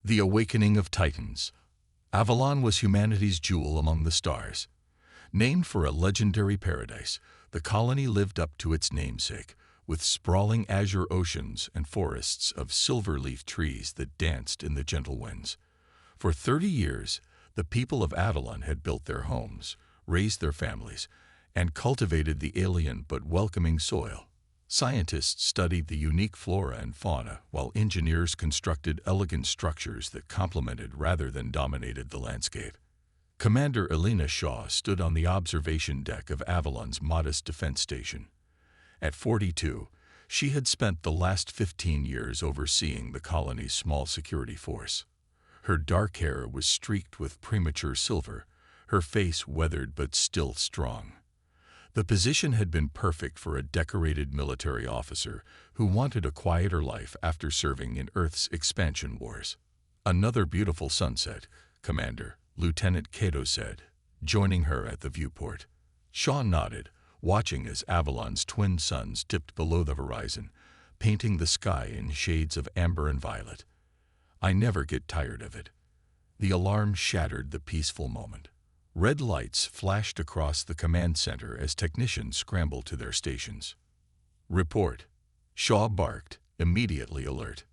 The Awakening of Titans. Avalon was humanity's jewel among the stars. Named for a legendary paradise, the colony lived up to its namesake, with sprawling azure oceans and forests of silver-leaf trees that danced in the gentle winds. For 30 years, the people of Avalon had built their homes, raised their families, and cultivated the alien but welcoming soil. Scientists studied the unique flora and fauna, while engineers constructed elegant structures that complemented rather than dominated the landscape. Commander Elena Shaw stood on the observation deck of Avalon's modest defense station. At 42, she had spent the last 15 years overseeing the colony's small security force. Her dark hair was streaked with premature silver, her face weathered but still strong. The position had been perfect for a decorated military officer who wanted a quieter life after serving in Earth's expansion wars. "Another beautiful sunset, Commander," Lieutenant Cato said, joining her at the viewport. Shaw nodded, watching as Avalon's twin suns dipped below the horizon, painting the sky in shades of amber and violet. "I never get tired of it." The alarm shattered the peaceful moment. Red lights flashed across the command center as technicians scrambled to their stations. "Report," Shaw barked, immediately alert.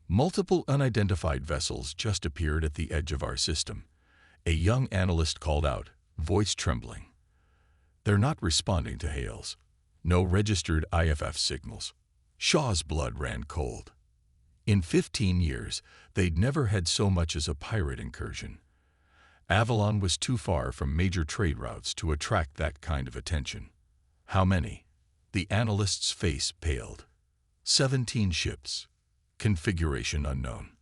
"Multiple unidentified vessels just appeared at the edge of our system," a young analyst called out, voice trembling. "They're not responding to hails. No registered IFF signals." Shaw's blood ran cold. In 15 years, they'd never had so much as a pirate incursion. Avalon was too far from major trade routes to attract that kind of attention. "How many?" The analyst's face paled. 17 ships. Configuration unknown.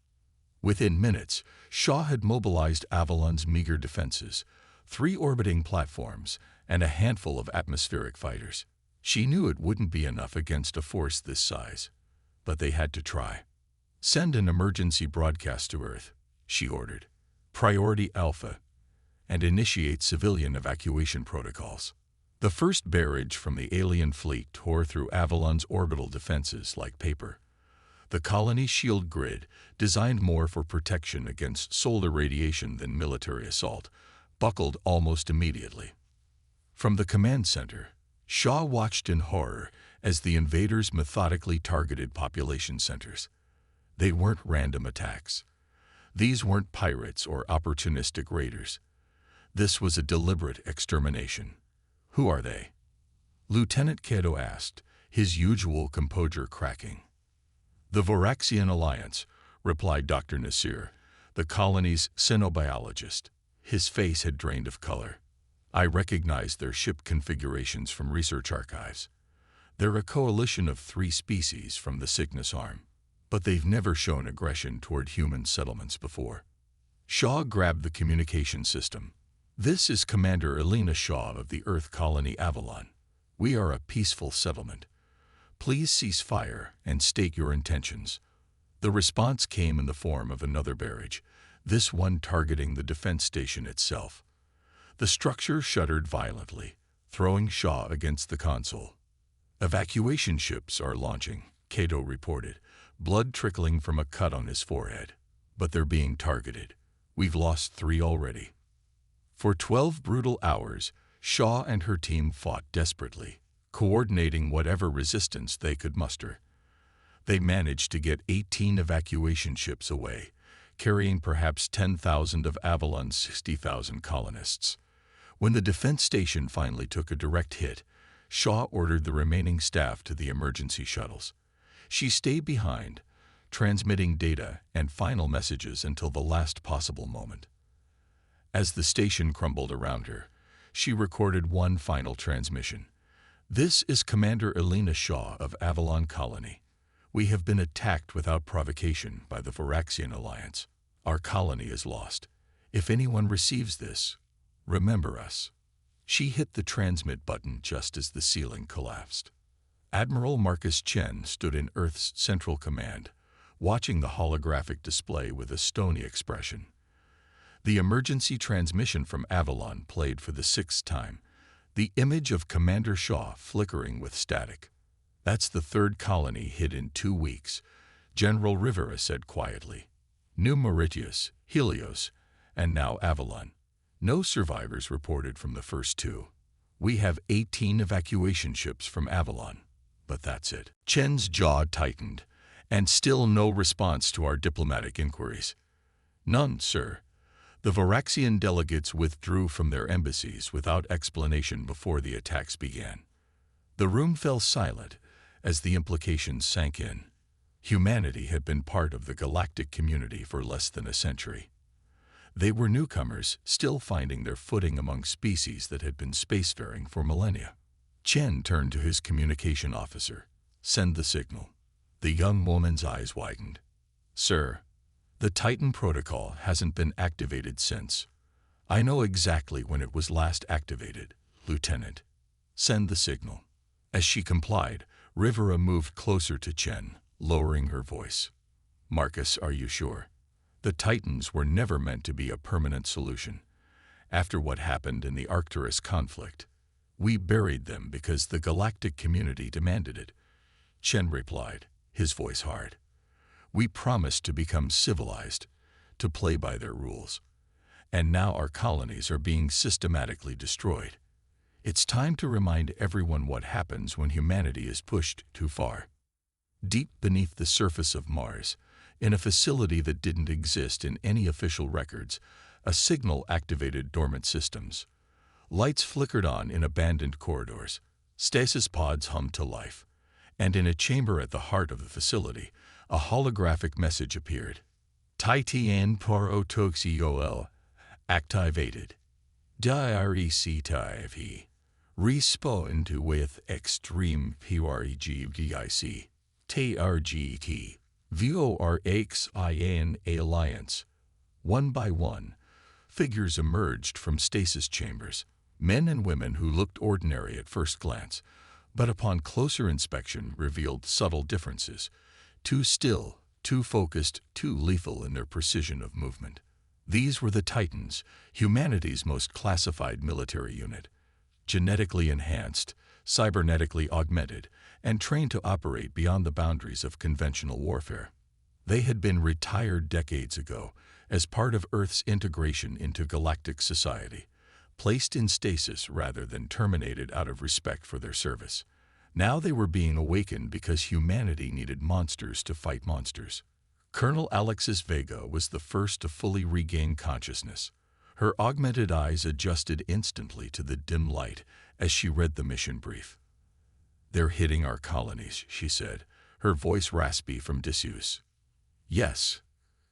Within minutes, Shaw had mobilized Avalon's meager defenses, 3 orbiting platforms, and a handful of atmospheric fighters. She knew it wouldn't be enough against a force this size, but they had to try. "Send an emergency broadcast to Earth," she ordered. "Priority Alpha, and initiate civilian evacuation protocols." The first barrage from the alien fleet tore through Avalon's orbital defenses like paper. The colony's shield grid, designed more for protection against solar radiation than military assault, buckled almost immediately. From the command center, Shaw watched in horror as the invaders methodically targeted population centers. They weren't random attacks. These weren't pirates or opportunistic raiders. This was a deliberate extermination. "Who are they?" Lieutenant Cato asked, his usual composure cracking. "The Voraxian Alliance," replied Dr. Nasir, the colony's xenobiologist. His face had drained of color. "I recognized their ship configurations from research archives. They're a coalition of 3 species from the Cygnus arm, but they've never shown aggression toward human settlements before." Shaw grabbed the communication system. "This is Commander Elena Shaw of the Earth colony Avalon. We are a peaceful settlement. Please cease fire and state your intentions." The response came in the form of another barrage, this one targeting the defense station itself. The structure shuddered violently, throwing Shaw against the console. "Evacuation ships are launching," Cato reported, blood trickling from a cut on his forehead. "But they're being targeted. We've lost 3 already." For 12 brutal hours, Shaw and her team fought desperately, coordinating whatever resistance they could muster. They managed to get 18 evacuation ships away, carrying perhaps 10,000 of Avalon's 60,000 colonists. When the defense station finally took a direct hit, Shaw ordered the remaining staff to the emergency shuttles. She stayed behind, transmitting data and final messages until the last possible moment. As the station crumbled around her, she recorded one final transmission. "This is Commander Elena Shaw of Avalon Colony. We have been attacked without provocation by the Voraxian Alliance. Our colony is lost. If anyone receives this, remember us." She hit the transmit button just as the ceiling collapsed. Admiral Marcus Chen stood in Earth's Central Command, watching the holographic display with a stony expression. The emergency transmission from Avalon played for the 6th time, the image of Commander Shaw flickering with static. "That's the 3rd colony hit in 2 weeks," General Rivera said quietly. New Mauritius, Helios, and now Avalon. No survivors reported from the first two. We have 18 evacuation ships from Avalon, but that's it. Chen's jaw tightened, and still no response to our diplomatic inquiries. None, sir. The Varaxian delegates withdrew from their embassies without explanation before the attacks began. The room fell silent as the implications sank in. Humanity had been part of the galactic community for less than a century. They were newcomers, still finding their footing among species that had been spacefaring for millennia. Chen turned to his communication officer. "Send the signal." The young woman's eyes widened. "Sir, the Titan protocol hasn't been activated since. I know exactly when it was last activated, Lieutenant. Send the signal." As she complied, Rivera moved closer to Chen, lowering her voice. "Marcus, are you sure? The Titans were never meant to be a permanent solution. After what happened in the Arcturus conflict, we buried them because the galactic community demanded it." Chen replied, his voice hard. "We promised to become civilized, to play by their rules. And now our colonies are being systematically destroyed. It's time to remind everyone what happens when humanity is pushed too far." Deep beneath the surface of Mars, in a facility that didn't exist in any official records, a signal activated dormant systems. Lights flickered on in abandoned corridors. Stasis pods hummed to life. And in a chamber at the heart of the facility, a holographic message appeared. "Titan Protoxiol activated. Direct respond with extreme PREGGIC. TRGT. VORXIN Alliance." One by one, figures emerged from stasis chambers, men and women who looked ordinary at first glance, but upon closer inspection revealed subtle differences. Too still, too focused, too lethal in their precision of movement. These were the Titans, humanity's most classified military unit. Genetically enhanced, cybernetically augmented, and trained to operate beyond the boundaries of conventional warfare. They had been retired decades ago as part of Earth's integration into galactic society, placed in stasis rather than terminated out of respect for their service. Now they were being awakened because humanity needed monsters to fight monsters. Colonel Alexis Vega was the first to fully regain consciousness. Her augmented eyes adjusted instantly to the dim light as she read the mission brief. "They're hitting our colonies," she said, her voice raspy from disuse. "Yes,"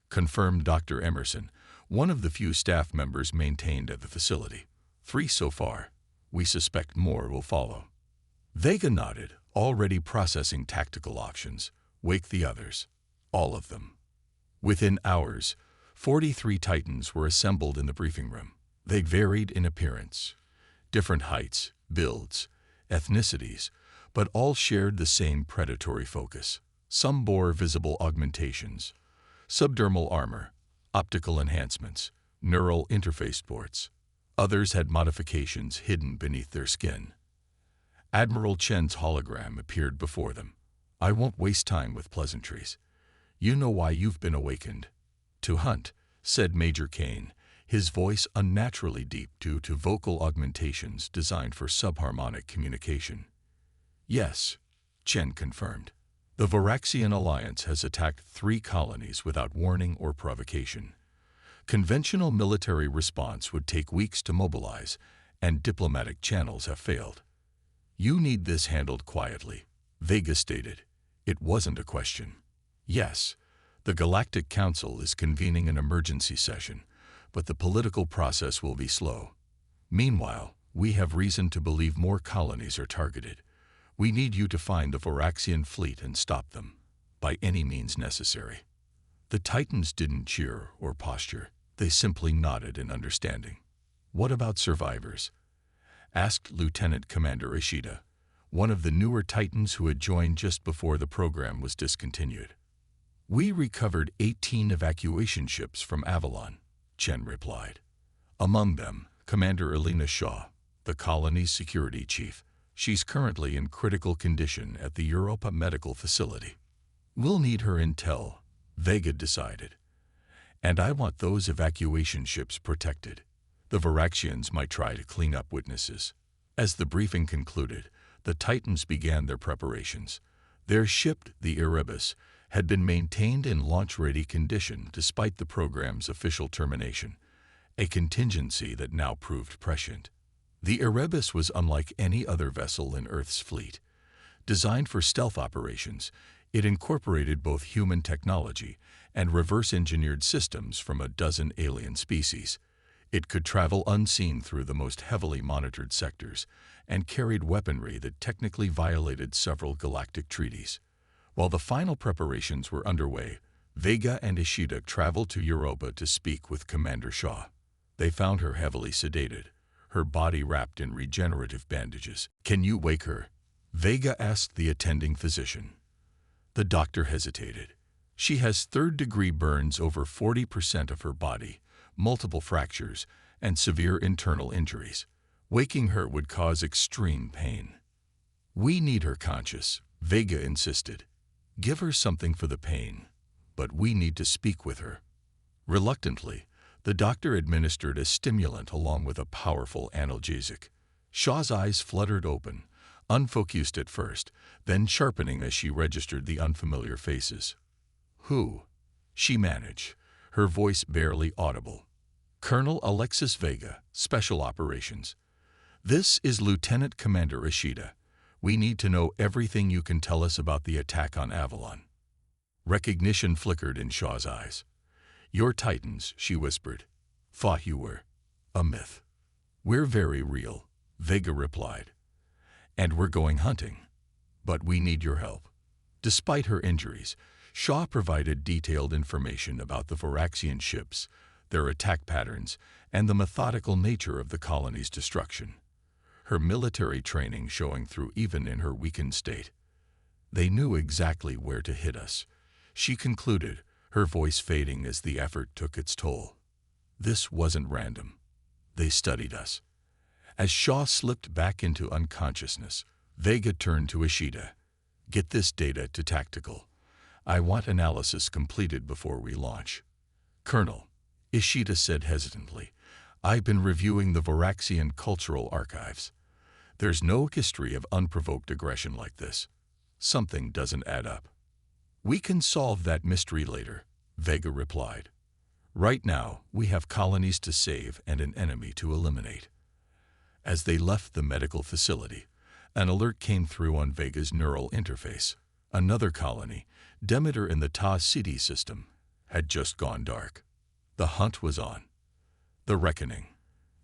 confirmed Dr. Emerson, one of the few staff members maintained at the facility. 3 so far. We suspect more will follow." Vega nodded, already processing tactical options. "Wake the others. All of them." Within hours, 43 Titans were assembled in the briefing room. They varied in appearance, different heights, builds, ethnicities, but all shared the same predatory focus. Some bore visible augmentations, subdermal armor, optical enhancements, neural interface ports. Others had modifications hidden beneath their skin. Admiral Chen's hologram appeared before them. "I won't waste time with pleasantries. You know why you've been awakened." "To hunt," said Major Kane, his voice unnaturally deep due to vocal augmentations designed for subharmonic communication. "Yes," Chen confirmed. "The Varaxian Alliance has attacked 3 colonies without warning or provocation. Conventional military response would take weeks to mobilize, and diplomatic channels have failed. You need this handled quietly," Vega stated. It wasn't a question. "Yes, the Galactic Council is convening an emergency session, but the political process will be slow. Meanwhile, we have reason to believe more colonies are targeted. We need you to find the Varaxian fleet and stop them, by any means necessary." The Titans didn't cheer or posture. They simply nodded in understanding. "What about survivors?" asked Lieutenant Commander Ishida, one of the newer Titans who had joined just before the program was discontinued. "We recovered 18 evacuation ships from Avalon," Chen replied. "Among them, Commander Elena Shaw, the colony's security chief. She's currently in critical condition at the Europa Medical Facility. We'll need her intel," Vega decided. And I want those evacuation ships protected. The Varaxians might try to clean up witnesses. As the briefing concluded, the Titans began their preparations. Their ship, the Erebus, had been maintained in launch-ready condition despite the program's official termination, a contingency that now proved prescient. The Erebus was unlike any other vessel in Earth's fleet. Designed for stealth operations, it incorporated both human technology and reverse-engineered systems from a dozen alien species. It could travel unseen through the most heavily monitored sectors and carried weaponry that technically violated several galactic treaties. While the final preparations were underway, Vega and Ishida traveled to Europa to speak with Commander Shaw. They found her heavily sedated, her body wrapped in regenerative bandages. "Can you wake her?" Vega asked the attending physician. The doctor hesitated. "She has third-degree burns over 40% of her body, multiple fractures, and severe internal injuries. Waking her would cause extreme pain." "We need her conscious," Vega insisted. "Give her something for the pain, but we need to speak with her." Reluctantly, the doctor administered a stimulant along with a powerful analgesic. Shaw's eyes fluttered open, unfocused at first, then sharpening as she registered the unfamiliar faces. "Who?" she managed, her voice barely audible. "Colonel Alexis Vega, Special Operations. This is Lieutenant Commander Ishida. We need to know everything you can tell us about the attack on Avalon." Recognition flickered in Shaw's eyes. "Your Titans," she whispered, "thought you were a myth." "We're very real," Vega replied. "And we're going hunting. But we need your help." Despite her injuries, Shaw provided detailed information about the Varaxian ships, their attack patterns, and the methodical nature of the colony's destruction. Her military training showing through even in her weakened state. "They knew exactly where to hit us," she concluded, her voice fading as the effort took its toll. "This wasn't random. They studied us." As Shaw slipped back into unconsciousness, Vega turned to Ishida. "Get this data to Tactical. I want analysis completed before we launch." "Colonel," Ishida said hesitantly, "I've been reviewing the Varaxian cultural archives. There's no history of unprovoked aggression like this. Something doesn't add up." "We can solve that mystery later," Vega replied. "Right now, we have colonies to save and an enemy to eliminate." As they left the medical facility, an alert came through on Vega's neural interface. Another colony, Demeter in the Ta City system, had just gone dark. The hunt was on. The reckoning.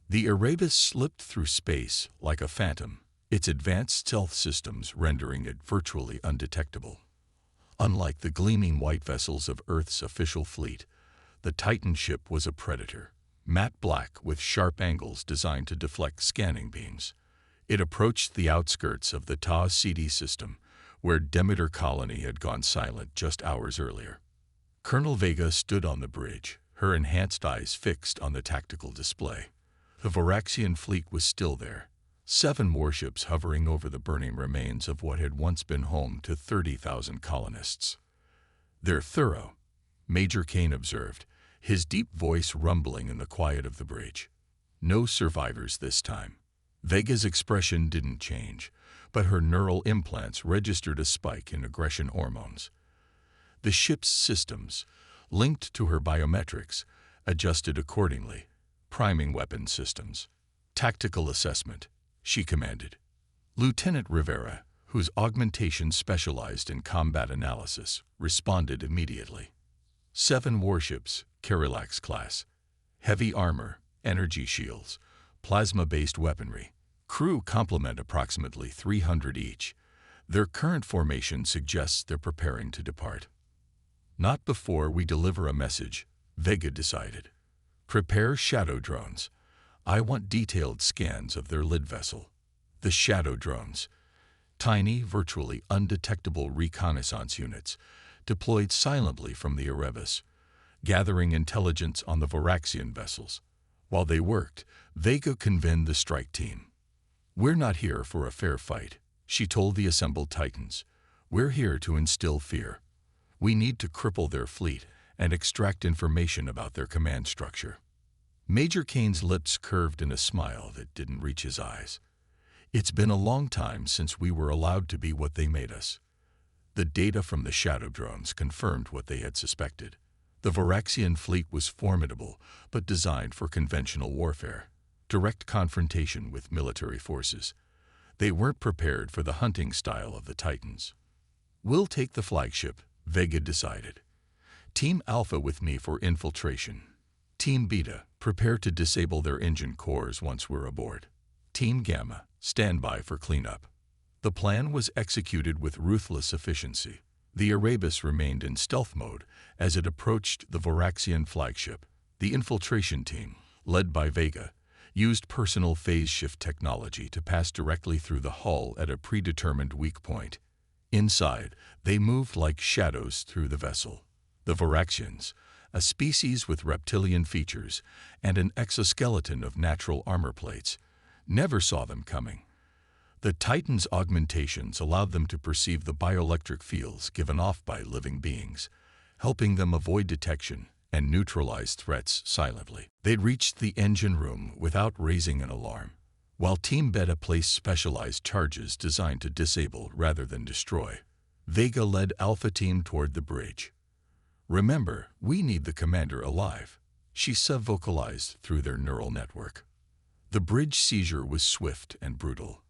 The Erebus slipped through space like a phantom, its advanced stealth systems rendering it virtually undetectable. Unlike the gleaming white vessels of Earth's official fleet, the Titan ship was a predator, matte black with sharp angles designed to deflect scanning beams. It approached the outskirts of the Ta City system, where Demeter colony had gone silent just hours earlier. Colonel Vega stood on the bridge, her enhanced eyes fixed on the tactical display. The Varaxian fleet was still there, 7 warships hovering over the burning remains of what had once been home to 30,000 colonists. "They're thorough," Major Kane observed, his deep voice rumbling in the quiet of the bridge. "No survivors this time." Vega's expression didn't change, but her neural implants registered a spike in aggression hormones. The ship's systems, linked to her biometrics, adjusted accordingly. "Priming weapon systems. Tactical assessment," she commanded. Lieutenant Rivera, whose augmentation specialized in combat analysis, responded immediately. 7 warships, Carilax class. Heavy armor, energy shields, plasma-based weaponry. Crew complement approximately 300 each. Their current formation suggests they're preparing to depart. "Not before we deliver a message," Vega decided. "Prepare shadow drones. I want detailed scans of their lid vessel." The shadow drones, tiny, virtually undetectable reconnaissance units, deployed silently from the Erebus, gathering intelligence on the Varaxian vessels. While they worked, Vega convened the strike team. "We're not here for a fair fight," she told the assembled Titans. "We're here to instill fear. We need to cripple their fleet and extract information about their command structure. Major Kane's lips curved in a smile that didn't reach his eyes. It's been a long time since we were allowed to be what they made us. The data from the shadow drones confirmed what they had suspected. The Varaxian fleet was formidable, but designed for conventional warfare, direct confrontation with military forces. They weren't prepared for the hunting style of the Titans. "We'll take the flagship," Vega decided. "Team Alpha with me for infiltration. Team Beta, prepare to disable their engine cores once we're aboard. Team Gamma, stand by for cleanup." The plan was executed with ruthless efficiency. The Erebus remained in stealth mode as it approached the Varaxian flagship. The infiltration team, led by Vega, used personal phase shift technology to pass directly through the hull at a predetermined weak point. Inside, they moved like shadows through the vessel. The Varaxians, a species with reptilian features and an exoskeleton of natural armor plates, never saw them coming. The Titans' augmentations allowed them to perceive the bioelectric fields given off by living beings, helping them avoid detection and neutralize threats silently. They'd reached the engine room without raising an alarm, while Team Beta placed specialized charges designed to disable rather than destroy. Vega led Alpha Team toward the bridge. "Remember, we need the commander alive," she sub-vocalized through their neural network. The bridge seizure was swift and brutal.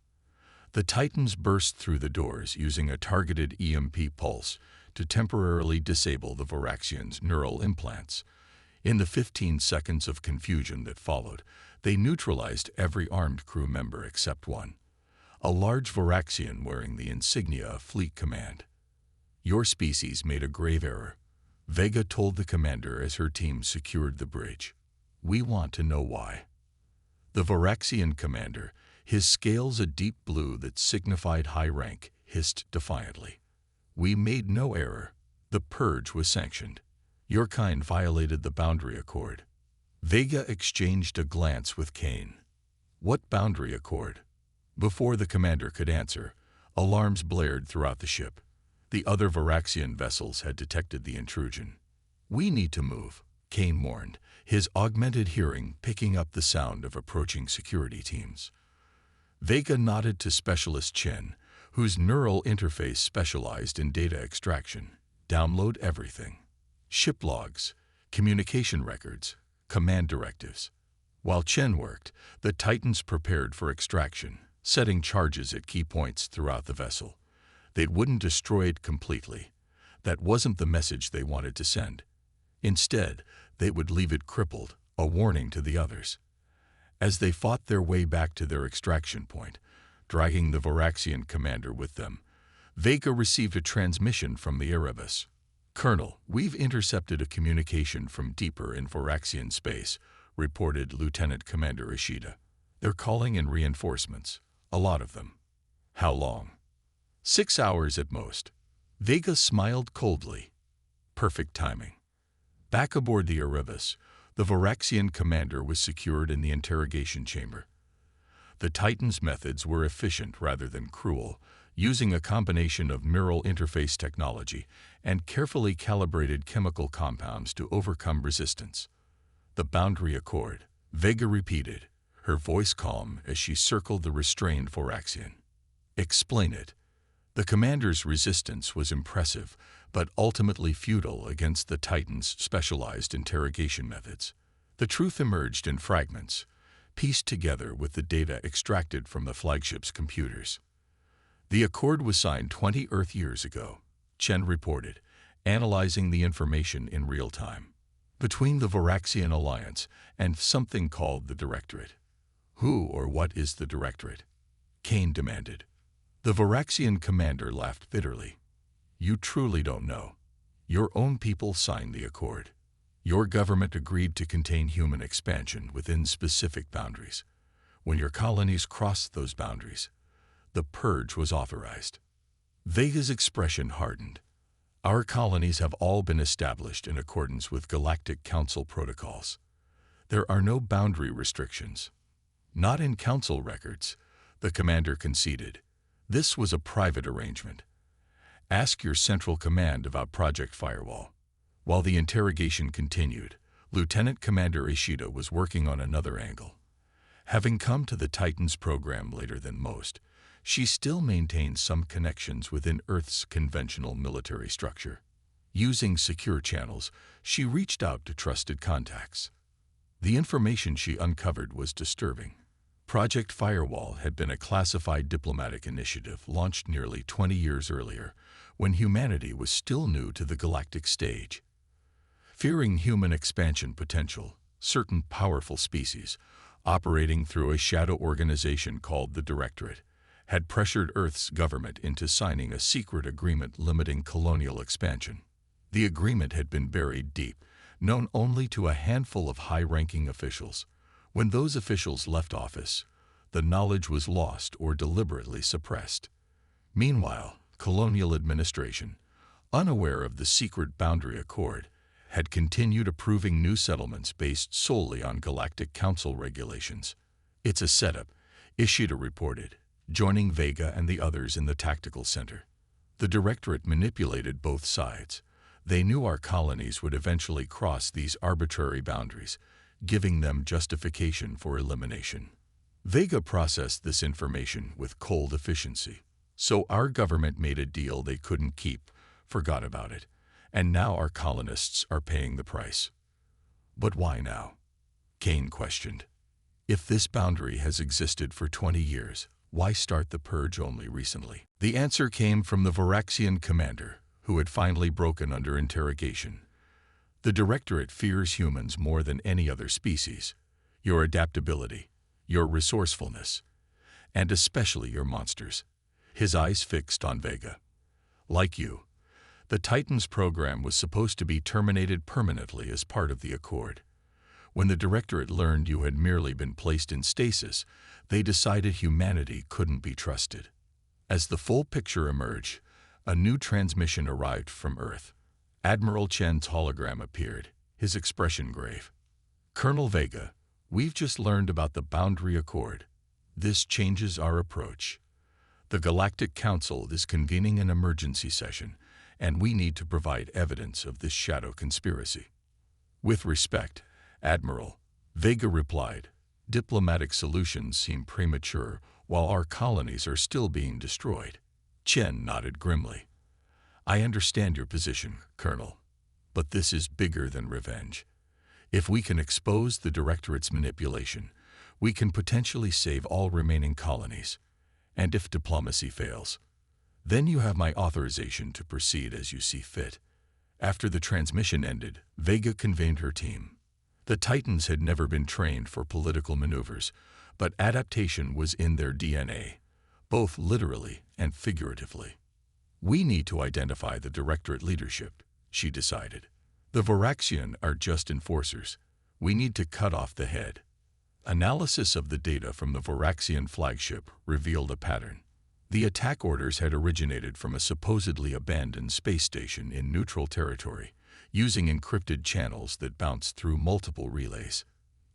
The Titans burst through the doors using a targeted EMP pulse to temporarily disable the Varaxians' neural implants. In the 15 seconds of confusion that followed, they neutralized every armed crew member except one, a large Varaxian wearing the insignia of Fleet Command. "Your species made a grave error," Vega told the commander as her team secured the bridge. "We want to know why." The Varaxian commander, his scales a deep blue that signified high rank, hissed defiantly. "We made no error. The purge was sanctioned. Your kind violated the boundary accord." Vega exchanged a glance with Kane. "What boundary accord?" Before the commander could answer, alarms blared throughout the ship. The other Varaxian vessels had detected the intrusion. "We need to move," Kane warned, his augmented hearing picking up the sound of approaching security teams. Vega nodded to Specialist Chen, whose neural interface specialized in data extraction. "Download everything. Ship logs, communication records, command directives." While Chen worked, the Titans prepared for extraction, setting charges at key points throughout the vessel. They wouldn't destroy it completely. That wasn't the message they wanted to send. Instead, they would leave it crippled, a warning to the others. As they fought their way back to their extraction point, dragging the Varaxian commander with them, Vega received a transmission from the Erebus. "Colonel, we've intercepted a communication from deeper in Varaxian space," reported Lieutenant Commander Ishida. "They're calling in reinforcements, a lot of them." "How long?" 6 hours at most." Vega smiled coldly. Perfect timing. Back aboard the Erebus, the Varaxian commander was secured in the interrogation chamber. The Titans' methods were efficient rather than cruel, using a combination of neural interface technology and carefully calibrated chemical compounds to overcome resistance. "The boundary accord," Vega repeated, her voice calm as she circled the restrained Varaxian. "Explain it." The commander's resistance was impressive, but ultimately futile against the Titans' specialized interrogation methods. The truth emerged in fragments, pieced together with the data extracted from the flagship's computers. "The accord was signed 20 Earth years ago," Chen reported, analyzing the information in real time, "between the Varaxian Alliance and something called the Directorate." "Who or what is the Directorate?" Kane demanded. The Varaxian commander laughed bitterly. "You truly don't know. Your own people signed the accord. Your government agreed to contain human expansion within specific boundaries. When your colonies crossed those boundaries, the purge was authorized." Vega's expression hardened. "Our colonies have all been established in accordance with Galactic Council protocols. There are no boundary restrictions." "Not in Council records," the commander conceded. "This was a private arrangement. Ask your Central Command about Project Firewall." While the interrogation continued, Lieutenant Commander Ishida was working on another angle. Having come to the Titans program later than most, she still maintained some connections within Earth's conventional military structure. Using secure channels, she reached out to trusted contacts. The information she uncovered was disturbing. Project Firewall had been a classified diplomatic initiative launched nearly 20 years earlier, when humanity was still new to the galactic stage. Fearing human expansion potential, certain powerful species, operating through a shadow organization called the Directorate, had pressured Earth's government into signing a secret agreement limiting colonial expansion. The agreement had been buried deep, known only to a handful of high-ranking officials. When those officials left office, the knowledge was lost or deliberately suppressed. Meanwhile, colonial administration, unaware of the secret boundary accord, had continued approving new settlements based solely on Galactic Council regulations. "It's a setup," Ishida reported, joining Vega and the others in the tactical center. The Directorate manipulated both sides. They knew our colonies would eventually cross these arbitrary boundaries, giving them justification for elimination. Vega processed this information with cold efficiency. So our government made a deal they couldn't keep, forgot about it, and now our colonists are paying the price. But why now? Kane questioned. If this boundary has existed for 20 years, why start the purge only recently? The answer came from the Varaxian commander, who had finally broken under interrogation. The Directorate fears humans more than any other species. Your adaptability, your resourcefulness, and especially your monsters. His eyes fixed on Vega. Like you, the Titans program was supposed to be terminated permanently as part of the Accord. When the Directorate learned you had merely been placed in stasis, they decided humanity couldn't be trusted. As the full picture emerged, a new transmission arrived from Earth. Admiral Chen's hologram appeared, his expression grave. "Colonel Vega, we've just learned about the Boundary Accord. This changes our approach. The Galactic Council is convening an emergency session, and we need to provide evidence of this shadow conspiracy." "With respect, Admiral," Vega replied, "diplomatic solutions seem premature while our colonies are still being destroyed." Chen nodded grimly. "I understand your position, Colonel, but this is bigger than revenge. If we can expose the Directorate's manipulation, we can potentially save all remaining colonies. And if diplomacy fails, then you have my authorization to proceed as you see fit." After the transmission ended, Vega convened her team. The Titans had never been trained for political maneuvers, but adaptation was in their DNA, both literally and figuratively. "We need to identify the Directorate leadership," she decided. "The Varaxian are just enforcers. We need to cut off the head." Analysis of the data from the Varaxian flagship revealed a pattern. The attack orders had originated from a supposedly abandoned space station in neutral territory, using encrypted channels that bounced through multiple relays.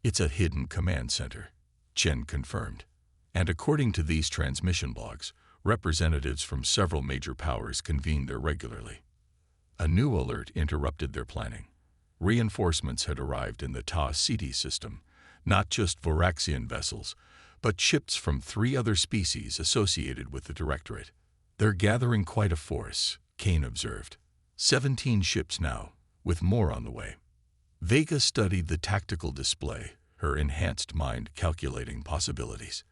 "It's a hidden command center," Chen confirmed. And according to these transmission logs, representatives from several major powers convened there regularly. A new alert interrupted their planning. Reinforcements had arrived in the Ta Ceti system, not just Varaxian vessels, but ships from 3 other species associated with the Directorate. "They're gathering quite a force," Kane observed. 17 ships now, with more on the way. Vega studied the tactical display, her enhanced mind calculating possibilities.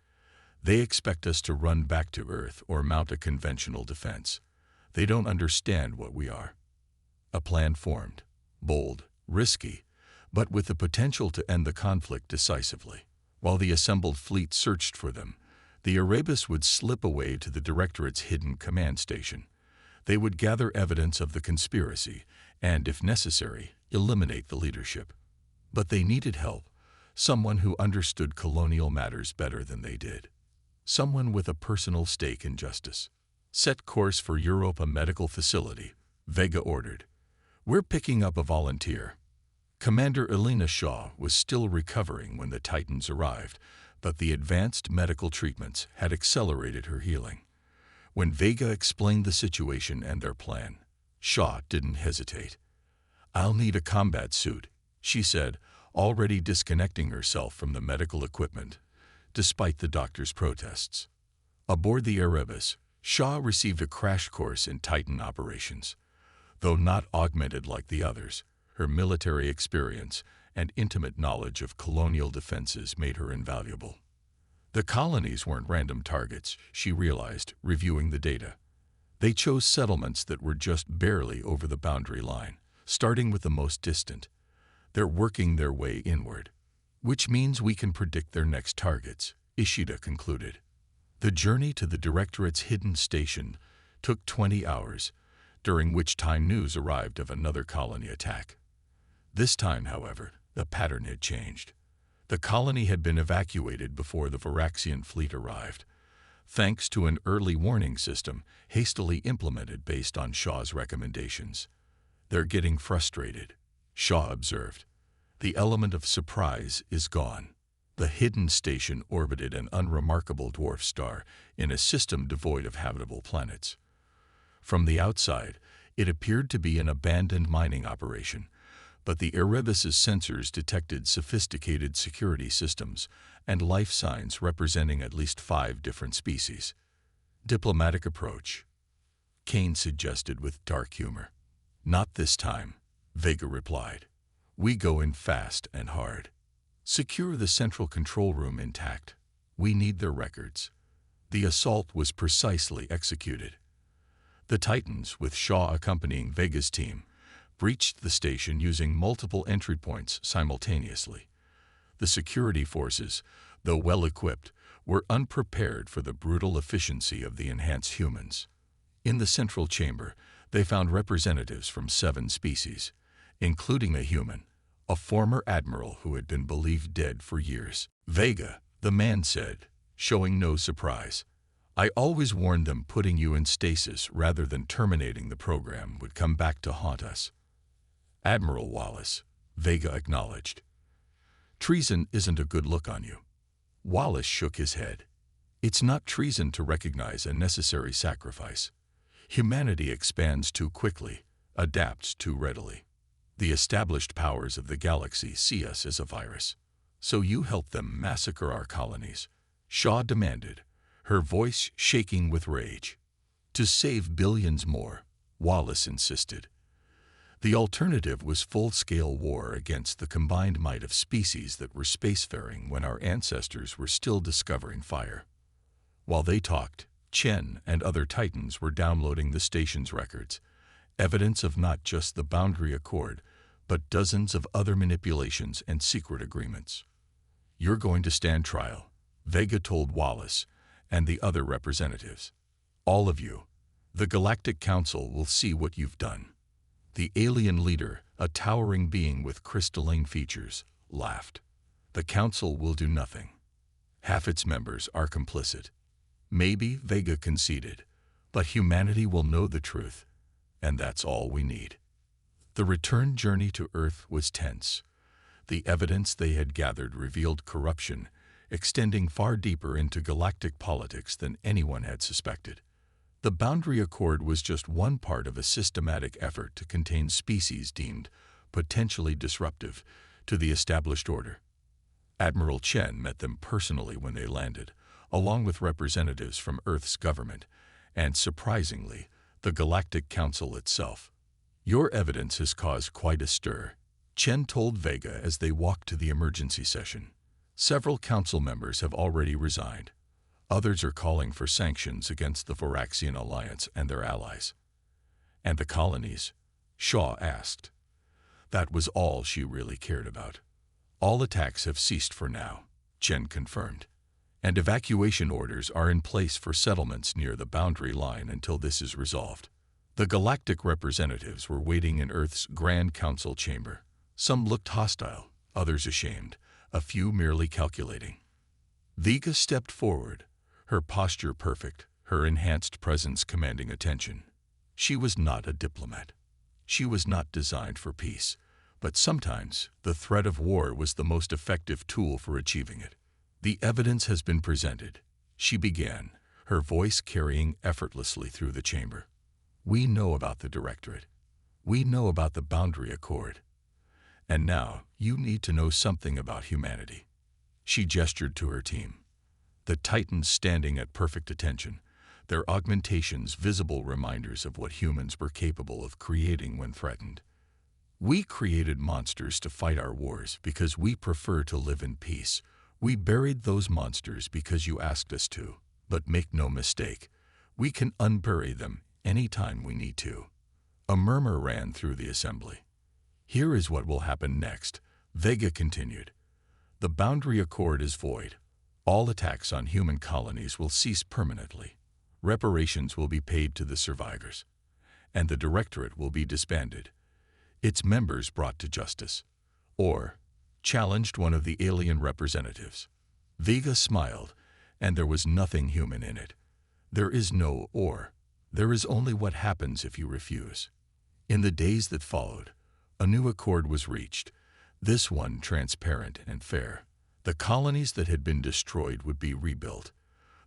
"They expect us to run back to Earth or mount a conventional defense. They don't understand what we are." A plan formed, bold, risky, but with the potential to end the conflict decisively. While the assembled fleet searched for them, the Erebus would slip away to the Directorate's hidden command station. They would gather evidence of the conspiracy and, if necessary, eliminate the leadership. But they needed help, someone who understood colonial matters better than they did. Someone with a personal stake in justice. "Set course for Europa Medical Facility," Vega ordered. "We're picking up a volunteer." Commander Elena Shaw was still recovering when the Titans arrived, but the advanced medical treatments had accelerated her healing. When Vega explained the situation and their plan, Shaw didn't hesitate. "I'll need a combat suit," she said, already disconnecting herself from the medical equipment, despite the doctor's protests. Aboard the Erebus, Shaw received a crash course in Titan operations. Though not augmented like the others, her military experience and intimate knowledge of colonial defenses made her invaluable. The colonies weren't random targets, she realized, reviewing the data. They chose settlements that were just barely over the boundary line, starting with the most distant. They're working their way inward, which means we can predict their next targets, Ishida concluded. The journey to the Directorate's hidden station took 20 hours, during which time news arrived of another colony attack. This time, however, the pattern had changed. The colony had been evacuated before the Varaxian fleet arrived, thanks to an early warning system hastily implemented based on Shaw's recommendations. "They're getting frustrated," Shaw observed. "The element of surprise is gone." The hidden station orbited an unremarkable dwarf star in a system devoid of habitable planets. From the outside, it appeared to be an abandoned mining operation, but the Erebus's sensors detected sophisticated security systems and life signs representing at least 5 different species. "Diplomatic approach," Kane suggested with dark humor. "Not this time," Vega replied. "We go in fast and hard. Secure the central control room intact. We need their records." The assault was precisely executed. The Titans, with Shaw accompanying Vega's team, breached the station using multiple entry points simultaneously. The security forces, though well-equipped, were unprepared for the brutal efficiency of the enhanced humans. In the central chamber, they found representatives from 7 species, including a human, a former admiral who had been believed dead for years. "Vega," the man said, showing no surprise. "I always warned them putting you in stasis rather than terminating the program would come back to haunt us." "Admiral Wallace," Vega acknowledged. "Treason isn't a good look on you." Wallace shook his head. "It's not treason to recognize a necessary sacrifice. Humanity expands too quickly, adapts too readily. The established powers of the galaxy see us as a virus. So you help them massacre our colonies," Shaw demanded, her voice shaking with rage. "To save billions more," Wallace insisted. The alternative was full-scale war against the combined might of species that were spacefaring when our ancestors were still discovering fire. While they talked, Chen and other Titans were downloading the station's records, evidence of not just the Boundary Accord, but dozens of other manipulations and secret agreements. "You're going to stand trial," Vega told Wallace and the other representatives. "All of you. The Galactic Council will see what you've done." The alien leader, a towering being with crystalline features, laughed. "The Council will do nothing. Half its members are complicit." "Maybe," Vega conceded, "but humanity will know the truth, and that's all we need." The return journey to Earth was tense. The evidence they had gathered revealed corruption, extending far deeper into galactic politics than anyone had suspected. The Boundary Accord was just one part of a systematic effort to contain species deemed potentially disruptive to the established order. Admiral Chen met them personally when they landed, along with representatives from Earth's government, and surprisingly, the Galactic Council itself. "Your evidence has caused quite a stir," Chen told Vega as they walked to the emergency session. "Several council members have already resigned. Others are calling for sanctions against the Varaxian Alliance and their allies." "And the colonies?" Shaw asked. That was all she really cared about. "All attacks have ceased for now," Chen confirmed. "And evacuation orders are in place for settlements near the boundary line until this is resolved." The galactic representatives were waiting in Earth's Grand Council chamber. Some looked hostile, others ashamed, a few merely calculating. Vega stepped forward, her posture perfect, her enhanced presence commanding attention. She was not a diplomat. She was not designed for peace, but sometimes the threat of war was the most effective tool for achieving it. "The evidence has been presented," she began, her voice carrying effortlessly through the chamber. "We know about the Directorate. We know about the Boundary Accord. And now, you need to know something about humanity. She gestured to her team. The Titans standing at perfect attention, their augmentations visible reminders of what humans were capable of creating when threatened. We created monsters to fight our wars because we prefer to live in peace. We buried those monsters because you asked us to. But make no mistake, we can unbury them anytime we need to. A murmur ran through the assembly. Here is what will happen next, Vega continued. The Boundary Accord is void. All attacks on human colonies will cease permanently. Reparations will be paid to the survivors, and the Directorate will be disbanded. Its members brought to justice, or challenged one of the alien representatives. Vega smiled, and there was nothing human in it. There is no or. There is only what happens if you refuse. In the days that followed, a new accord was reached, this one transparent and fair. The colonies that had been destroyed would be rebuilt.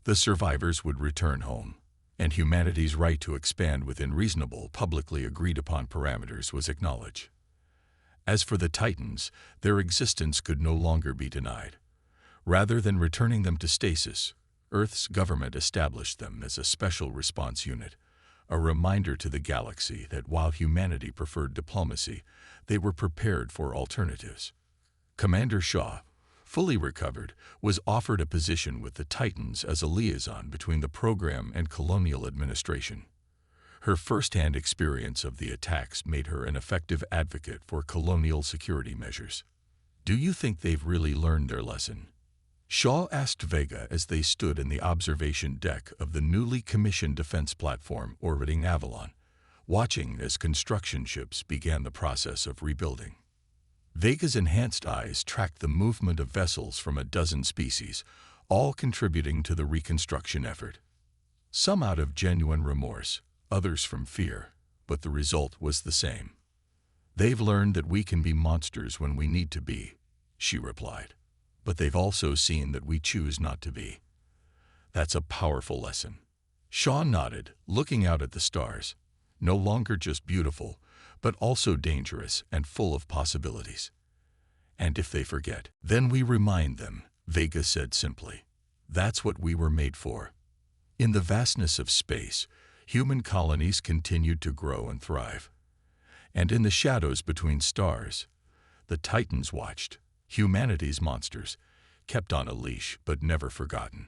The survivors would return home, and humanity's right to expand within reasonable, publicly agreed-upon parameters was acknowledged. As for the Titans, their existence could no longer be denied. Rather than returning them to stasis, Earth's government established them as a special response unit, a reminder to the galaxy that while humanity preferred diplomacy, they were prepared for alternatives. Commander Shaw, fully recovered, was offered a position with the Titans as a liaison between the program and colonial administration. Her first-hand experience of the attacks made her an effective advocate for colonial security measures. Do you think they've really learned their lesson? Shaw asked Vega as they stood in the observation deck of the newly commissioned defense platform orbiting Avalon, watching as construction ships began the process of rebuilding. Vega's enhanced eyes tracked the movement of vessels from a dozen species, all contributing to the reconstruction effort. Some out of genuine remorse, others from fear, but the result was the same. They've learned that we can be monsters when we need to be, she replied. But they've also seen that we choose not to be. That's a powerful lesson. Shaw nodded, looking out at the stars, no longer just beautiful, but also dangerous and full of possibilities. And if they forget, then we remind them, Vega said simply. That's what we were made for. In the vastness of space, human colonies continued to grow and thrive. And in the shadows between stars, the Titans watched, humanity's monsters, kept on a leash but never forgotten.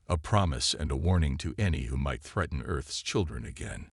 A promise and a warning to any who might threaten Earth's children again.